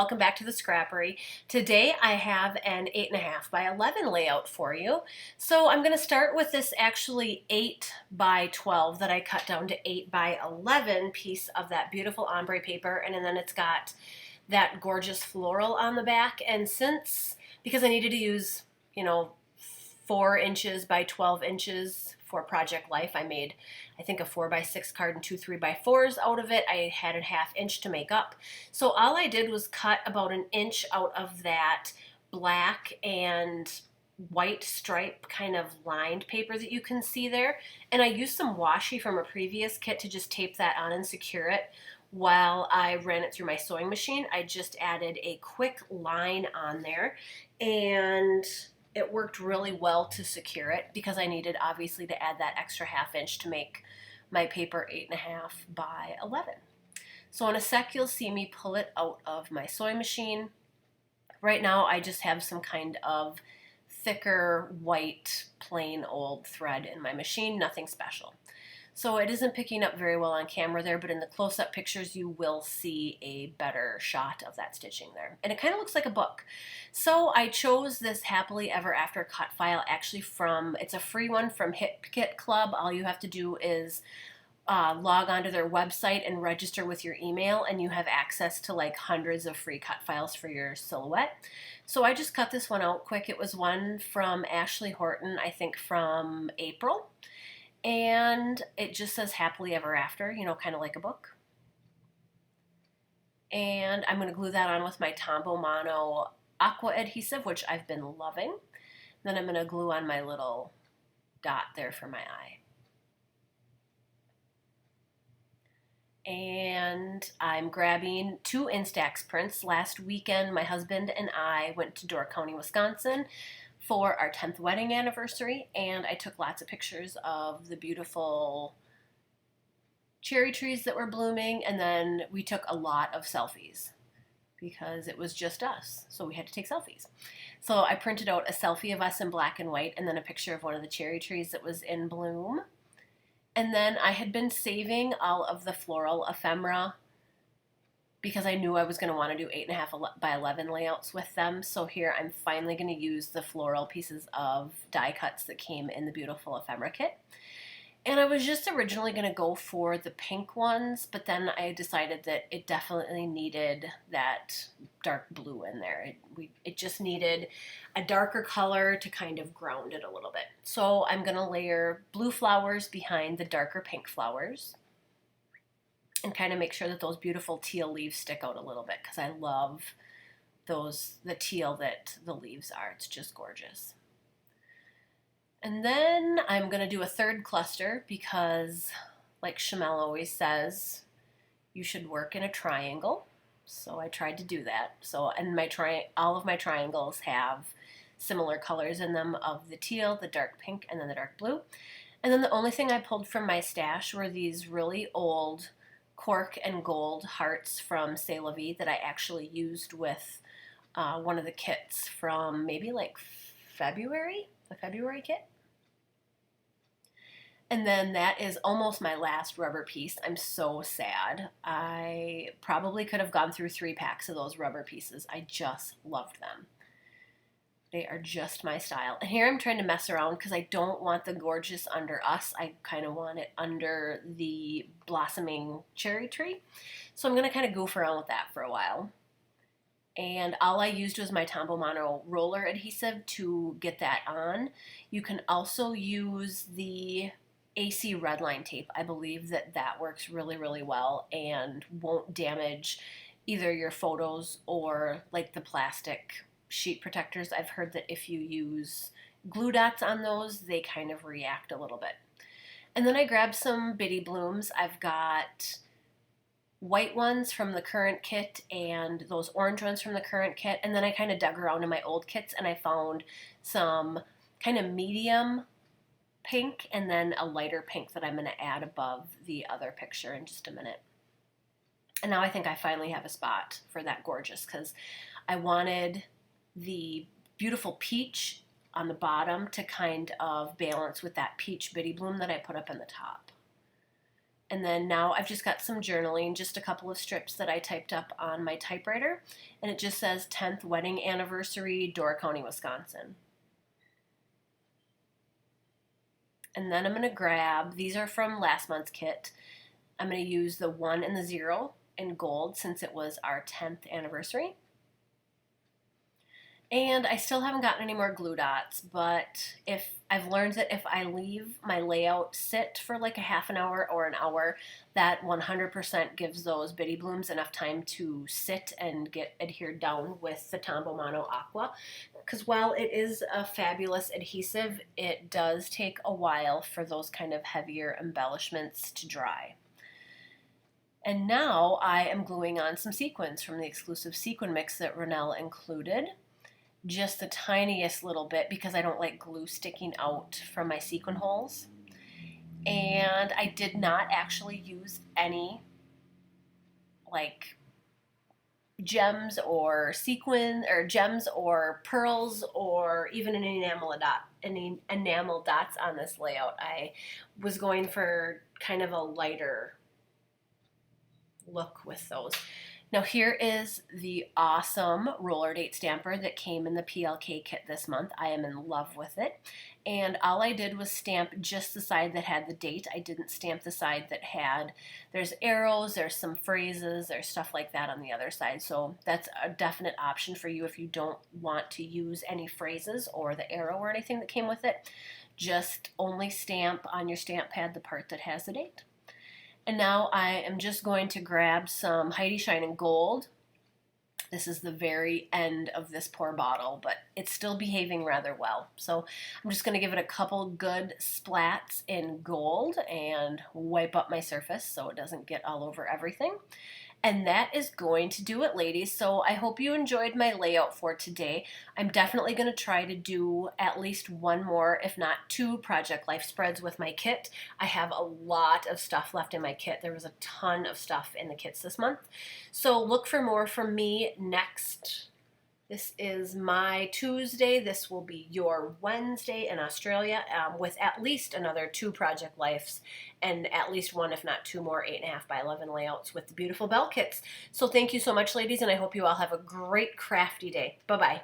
welcome back to the Scrappery. Today I have an 8.5 by 11 layout for you. So I'm going to start with this actually 8 by 12 that I cut down to 8 by 11 piece of that beautiful ombre paper, and then it's got that gorgeous floral on the back. And because I needed to use, 4 inches by 12 inches for Project Life, I made, I think, a 4x6 card and 2 3x4s out of it. I had a 1/2 inch to make up. So all I did was cut about an inch out of that black and white stripe kind of lined paper that you can see there. And I used some washi from a previous kit to just tape that on and secure it. While I ran it through my sewing machine, I just added a quick line on there, and it worked really well to secure it because I needed obviously to add that extra 1/2 inch to make my paper 8.5 by 11. So in a sec you'll see me pull it out of my sewing machine. Right now I just have some kind of thicker white plain old thread in my machine, nothing special. So it isn't picking up very well on camera there, but in the close-up pictures you will see a better shot of that stitching there. And it kind of looks like a book. So I chose this Happily Ever After cut file actually it's a free one from Hip Kit Club. All you have to do is log onto their website and register with your email, and you have access to like hundreds of free cut files for your silhouette. So I just cut this one out quick. It was one from Ashley Horton, I think from April. And it just says Happily Ever After, kind of like a book. And I'm going to glue that on with my Tombow Mono Aqua adhesive, which I've been loving. Then I'm going to glue on my little dot there for my eye. And I'm grabbing 2 Instax prints. Last weekend, my husband and I went to Door County, Wisconsin for our 10th wedding anniversary, and I took lots of pictures of the beautiful cherry trees that were blooming, and then we took a lot of selfies because it was just us, so we had to take selfies. So I printed out a selfie of us in black and white and then a picture of one of the cherry trees that was in bloom. And then I had been saving all of the floral ephemera because I knew I was going to want to do 8.5 by 11 layouts with them. So here I'm finally going to use the floral pieces of die cuts that came in the beautiful ephemera kit. And I was just originally going to go for the pink ones, but then I decided that it definitely needed that dark blue in there. It just needed a darker color to kind of ground it a little bit. So I'm going to layer blue flowers behind the darker pink flowers, and kind of make sure that those beautiful teal leaves stick out a little bit because I love the teal that the leaves are. It's just gorgeous. And then I'm going to do a third cluster because, like Chamel always says, you should work in a triangle. So I tried to do that. So, and all of my triangles have similar colors in them of the teal, the dark pink, and then the dark blue. And then the only thing I pulled from my stash were these really old cork and gold hearts from C'est La Vie that I actually used with one of the kits from maybe like February, the February kit. And then that is almost my last rubber piece. I'm so sad. I probably could have gone through 3 packs of those rubber pieces. I just loved them. They are just my style. And here I'm trying to mess around because I don't want the gorgeous under us. I kind of want it under the blossoming cherry tree. So I'm going to kind of goof around with that for a while. And all I used was my Tombow Mono roller adhesive to get that on. You can also use the AC Redline tape. I believe that works really, really well and won't damage either your photos or like the plastic sheet protectors. I've heard that if you use glue dots on those, they kind of react a little bit. And then I grabbed some bitty blooms. I've got white ones from the current kit and those orange ones from the current kit. And then I kind of dug around in my old kits and I found some kind of medium pink and then a lighter pink that I'm going to add above the other picture in just a minute. And now I think I finally have a spot for that gorgeous because I wanted the beautiful peach on the bottom to kind of balance with that peach bitty bloom that I put up in the top. And then now I've just got some journaling, just a couple of strips that I typed up on my typewriter. And it just says 10th wedding anniversary, Door County, Wisconsin. And then I'm going to grab, these are from last month's kit. I'm going to use the 1 and the 0 in gold since it was our 10th anniversary. And I still haven't gotten any more glue dots, but if I've learned that if I leave my layout sit for like a half an hour or an hour, that 100% gives those bitty blooms enough time to sit and get adhered down with the Tombow Mono Aqua. Because while it is a fabulous adhesive, it does take a while for those kind of heavier embellishments to dry. And now I am gluing on some sequins from the exclusive sequin mix that Ronell included. Just the tiniest little bit because I don't like glue sticking out from my sequin holes. And I did not actually use any like gems or sequin or gems or pearls or even an enamel dots on this layout. I was going for kind of a lighter look with those. Now here is the awesome roller date stamper that came in the PLK kit this month. I am in love with it. And all I did was stamp just the side that had the date. I didn't stamp the side that had, there's arrows, there's some phrases, there's stuff like that on the other side. So that's a definite option for you if you don't want to use any phrases or the arrow or anything that came with it. Just only stamp on your stamp pad the part that has the date. And now I am just going to grab some Heidi Shine in Gold. This is the very end of this poor bottle, but it's still behaving rather well. So I'm just going to give it a couple good splats in gold and wipe up my surface so it doesn't get all over everything. And that is going to do it, ladies. So I hope you enjoyed my layout for today. I'm definitely going to try to do at least one more, if not 2 Project Life spreads with my kit. I have a lot of stuff left in my kit. There was a ton of stuff in the kits this month. So look for more from me next. This is my Tuesday. This will be your Wednesday in Australia with at least another 2 Project Lifes and at least 1, if not 2 more 8.5 by 11 layouts with the beautiful Belle Kits. So thank you so much, ladies, and I hope you all have a great crafty day. Bye-bye.